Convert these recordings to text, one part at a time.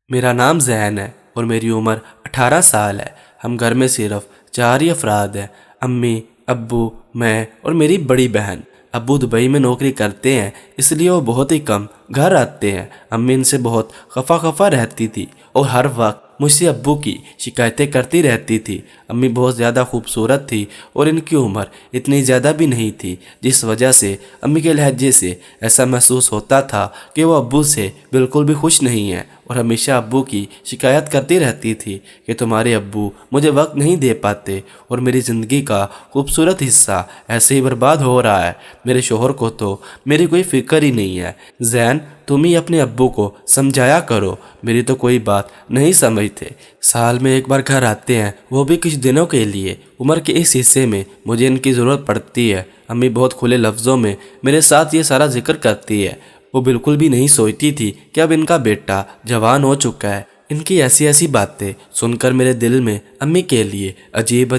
میرا نام زین ہے اور میری عمر 18 سال ہے۔ ہم گھر میں صرف 4 ہی افراد ہیں، امی، ابو، میں اور میری بڑی بہن۔ ابو دبئی میں نوکری کرتے ہیں، اس لیے وہ بہت ہی کم گھر آتے ہیں۔ امی ان سے بہت خفا رہتی تھی اور ہر وقت مجھ سے ابو کی شکایتیں کرتی رہتی تھی۔ امی بہت زیادہ خوبصورت تھی اور ان کی عمر اتنی زیادہ بھی نہیں تھی، جس وجہ سے امی کے لہجے سے ایسا محسوس ہوتا تھا کہ وہ ابو سے بالکل بھی خوش نہیں ہیں، اور ہمیشہ ابو کی شکایت کرتی رہتی تھی کہ تمہارے ابو مجھے وقت نہیں دے پاتے اور میری زندگی کا خوبصورت حصہ ایسے ہی برباد ہو رہا ہے۔ میرے شوہر کو تو میری کوئی فکر ہی نہیں ہے۔ زین، تم ہی اپنے ابو کو سمجھایا کرو، میری تو کوئی بات نہیں سمجھتے۔ سال میں ایک بار گھر آتے ہیں، وہ بھی کچھ دنوں کے لیے۔ عمر کے اس حصے میں مجھے ان کی ضرورت پڑتی ہے۔ امی بہت کھلے لفظوں میں میرے ساتھ یہ سارا ذکر کرتی ہے۔ وہ بالکل بھی نہیں سوچتی تھی کہ اب ان کا بیٹا جوان ہو چکا ہے۔ ان کی ایسی باتیں سن کر میرے دل میں امی کے لیے عجیب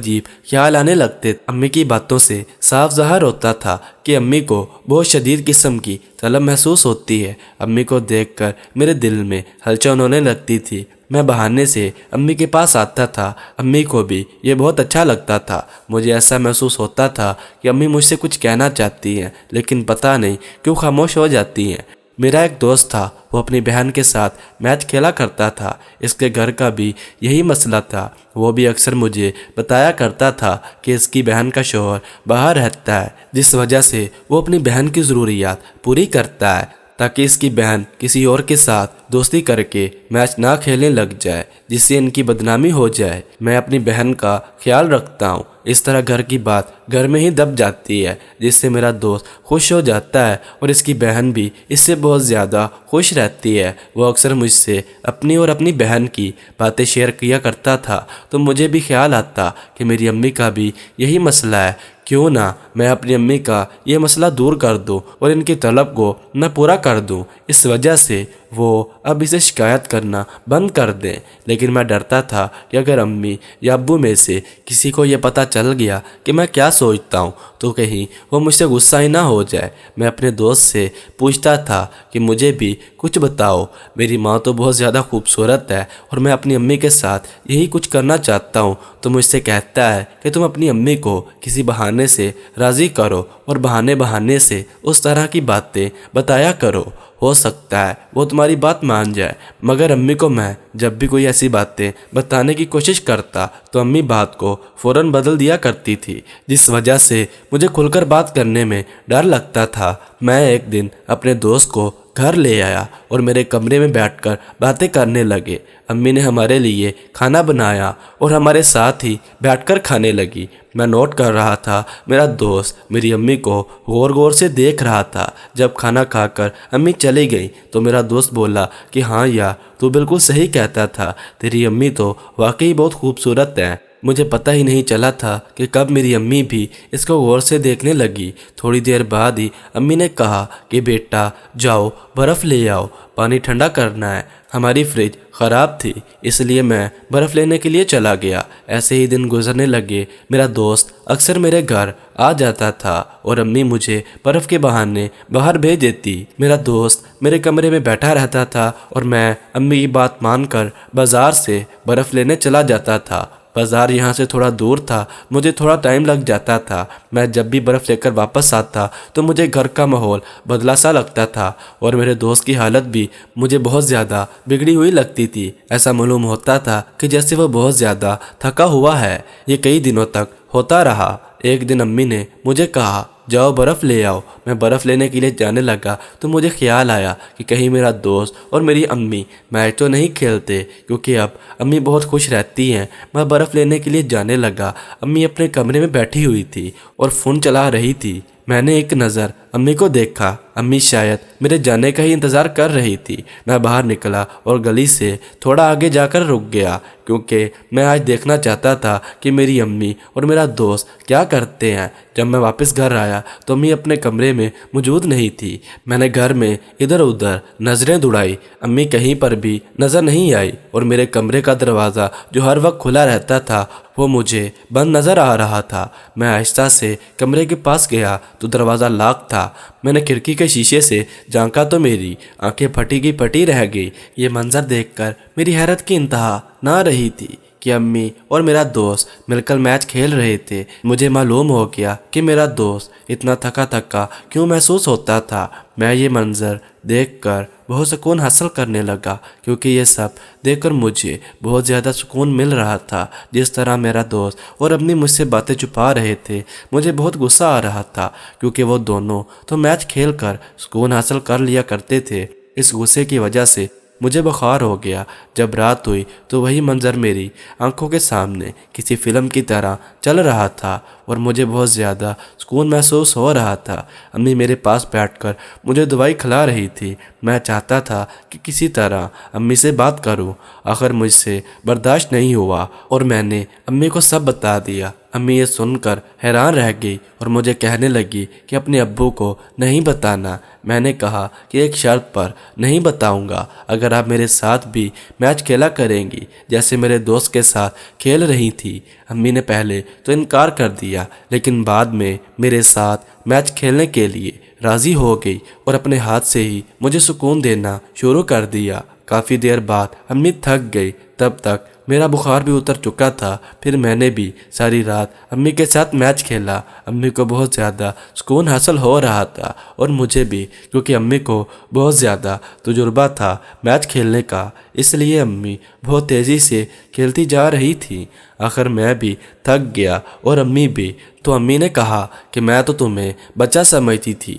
خیال آنے لگتے۔ امی کی باتوں سے صاف ظاہر ہوتا تھا کہ امی کو بہت شدید قسم کی طلب محسوس ہوتی ہے۔ امی کو دیکھ کر میرے دل میں ہلچل ہونے لگتی تھی۔ میں بہانے سے امی کے پاس آتا تھا۔ امی کو بھی یہ بہت اچھا لگتا تھا۔ مجھے ایسا محسوس ہوتا تھا کہ امی مجھ سے کچھ کہنا چاہتی ہیں، لیکن پتہ نہیں کیوں خاموش ہو جاتی ہیں۔ میرا ایک دوست تھا، وہ اپنی بہن کے ساتھ میچ کھیلا کرتا تھا۔ اس کے گھر کا بھی یہی مسئلہ تھا۔ وہ بھی اکثر مجھے بتایا کرتا تھا کہ اس کی بہن کا شوہر باہر رہتا ہے، جس وجہ سے وہ اپنی بہن کی ضروریات پوری کرتا ہے تاکہ اس کی بہن کسی اور کے ساتھ دوستی کر کے میچ نہ کھیلنے لگ جائے، جس سے ان کی بدنامی ہو جائے۔ میں اپنی بہن کا خیال رکھتا ہوں۔ اس طرح گھر کی بات گھر میں ہی دب جاتی ہے، جس سے میرا دوست خوش ہو جاتا ہے اور اس کی بہن بھی اس سے بہت زیادہ خوش رہتی ہے۔ وہ اکثر مجھ سے اپنی اور اپنی بہن کی باتیں شیئر کیا کرتا تھا، تو مجھے بھی خیال آتا کہ میری امی کا بھی یہی مسئلہ ہے، کیوں نہ میں اپنی امی کا یہ مسئلہ دور کر دوں اور ان کی طلب کو میں پورا کر دوں۔ اس وجہ سے وہ اب اسے شکایت کرنا بند کر دیں۔ لیکن میں ڈرتا تھا کہ اگر امی یا ابو میں سے کسی کو یہ پتہ چل گیا کہ میں کیا سوچتا ہوں تو کہیں وہ مجھ سے غصہ ہی نہ ہو جائے۔ میں اپنے دوست سے پوچھتا تھا کہ مجھے بھی کچھ بتاؤ، میری ماں تو بہت زیادہ خوبصورت ہے اور میں اپنی امی کے ساتھ یہی کچھ کرنا چاہتا ہوں۔ تو مجھ سے کہتا ہے کہ تم اپنی امی کو کسی بہانے سے راضی کرو اور بہانے سے اس طرح کی باتیں بتایا کرو، ہو سکتا ہے وہ تمہاری بات مان جائے۔ مگر امی کو میں جب بھی کوئی ایسی باتیں بتانے کی کوشش کرتا تو امی بات کو فوراً بدل دیا کرتی تھی، جس وجہ سے مجھے کھل کر بات کرنے میں ڈر لگتا تھا۔ میں ایک دن اپنے دوست کو گھر لے آیا اور میرے کمرے میں بیٹھ کر باتیں کرنے لگے۔ امی نے ہمارے لیے کھانا بنایا اور ہمارے ساتھ ہی بیٹھ کر کھانے لگی۔ میں نوٹ کر رہا تھا، میرا دوست میری امی کو غور سے دیکھ رہا تھا۔ جب کھانا کھا کر امی چلی گئی تو میرا دوست بولا کہ ہاں یار، تو بالکل صحیح کہتا تھا، تیری امی تو واقعی بہت خوبصورت ہے۔ مجھے پتہ ہی نہیں چلا تھا کہ کب میری امی بھی اس کو غور سے دیکھنے لگی۔ تھوڑی دیر بعد ہی امی نے کہا کہ بیٹا جاؤ برف لے آؤ، پانی ٹھنڈا کرنا ہے۔ ہماری فریج خراب تھی، اس لیے میں برف لینے کے لیے چلا گیا۔ ایسے ہی دن گزرنے لگے۔ میرا دوست اکثر میرے گھر آ جاتا تھا اور امی مجھے برف کے بہانے باہر بھیج دیتی۔ میرا دوست میرے کمرے میں بیٹھا رہتا تھا اور میں امی کی بات مان کر بازار سے برف لینے چلا جاتا تھا۔ بازار یہاں سے تھوڑا دور تھا، مجھے تھوڑا ٹائم لگ جاتا تھا۔ میں جب بھی برف لے کر واپس آتا تو مجھے گھر کا ماحول بدلا سا لگتا تھا اور میرے دوست کی حالت بھی مجھے بہت زیادہ بگڑی ہوئی لگتی تھی۔ ایسا معلوم ہوتا تھا کہ جیسے وہ بہت زیادہ تھکا ہوا ہے۔ یہ کئی دنوں تک ہوتا رہا۔ ایک دن امی نے مجھے کہا جاؤ برف لے آؤ۔ میں برف لینے کے لیے جانے لگا تو مجھے خیال آیا کہ کہیں میرا دوست اور میری امی میچ تو نہیں کھیلتے، کیونکہ اب امی بہت خوش رہتی ہیں۔ میں برف لینے کے لیے جانے لگا۔ امی اپنے کمرے میں بیٹھی ہوئی تھی اور فون چلا رہی تھی۔ میں نے ایک نظر امی کو دیکھا۔ امی شاید میرے جانے کا ہی انتظار کر رہی تھی۔ میں باہر نکلا اور گلی سے تھوڑا آگے جا کر رک گیا، کیونکہ میں آج دیکھنا چاہتا تھا کہ میری امی اور میرا دوست کیا کرتے ہیں۔ جب میں واپس گھر آیا تو امی اپنے کمرے میں موجود نہیں تھی۔ میں نے گھر میں ادھر ادھر نظریں دوڑائی، امی کہیں پر بھی نظر نہیں آئی اور میرے کمرے کا دروازہ جو ہر وقت کھلا رہتا تھا وہ مجھے بند نظر آ رہا تھا۔ میں آہستہ سے کمرے کے پاس گیا تو دروازہ لاک تھا۔ میں نے کھڑکی کے شیشے سے جھانکا تو میری آنکھیں پھٹی کی پھٹی رہ گئی۔ یہ منظر دیکھ کر میری حیرت کی انتہا نہ رہی تھی کہ امی اور میرا دوست مل کر میچ کھیل رہے تھے۔ مجھے معلوم ہو گیا کہ میرا دوست اتنا تھکا تھکا کیوں محسوس ہوتا تھا۔ میں یہ منظر دیکھ کر بہت سکون حاصل کرنے لگا، کیونکہ یہ سب دیکھ کر مجھے بہت زیادہ سکون مل رہا تھا۔ جس طرح میرا دوست اور امی مجھ سے باتیں چھپا رہے تھے، مجھے بہت غصہ آ رہا تھا، کیونکہ وہ دونوں تو میچ کھیل کر سکون حاصل کر لیا کرتے تھے۔ اس غصے کی وجہ سے مجھے بخار ہو گیا۔ جب رات ہوئی تو وہی منظر میری آنکھوں کے سامنے کسی فلم کی طرح چل رہا تھا اور مجھے بہت زیادہ سکون محسوس ہو رہا تھا۔ امی میرے پاس بیٹھ کر مجھے دوائی کھلا رہی تھی۔ میں چاہتا تھا کہ کسی طرح امی سے بات کروں، آخر مجھ سے برداشت نہیں ہوا اور میں نے امی کو سب بتا دیا۔ امی یہ سن کر حیران رہ گئی اور مجھے کہنے لگی کہ اپنے ابو کو نہیں بتانا۔ میں نے کہا کہ ایک شرط پر نہیں بتاؤں گا، اگر آپ میرے ساتھ بھی میچ کھیلا کریں گی جیسے میرے دوست کے ساتھ کھیل رہی تھی۔ امی نے پہلے تو انکار کر دیا، لیکن بعد میں میرے ساتھ میچ کھیلنے کے لیے راضی ہو گئی اور اپنے ہاتھ سے ہی مجھے سکون دینا شروع کر دیا۔ کافی دیر بعد امی تھک گئی، تب تک میرا بخار بھی اتر چکا تھا۔ پھر میں نے بھی ساری رات امی کے ساتھ میچ کھیلا۔ امی کو بہت زیادہ سکون حاصل ہو رہا تھا اور مجھے بھی، کیونکہ امی کو بہت زیادہ تجربہ تھا میچ کھیلنے کا، اس لیے امی بہت تیزی سے کھیلتی جا رہی تھی۔ آخر میں بھی تھک گیا اور امی بھی، تو امی نے کہا کہ میں تو تمہیں بچہ سمجھتی تھی۔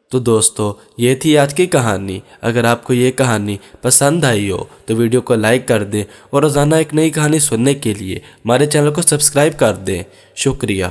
تو دوستو، یہ تھی آج کی کہانی۔ اگر آپ کو یہ کہانی پسند آئی ہو تو ویڈیو کو لائک کر دیں اور روزانہ ایک نئی کہانی سننے کے لیے ہمارے چینل کو سبسکرائب کر دیں۔ شکریہ۔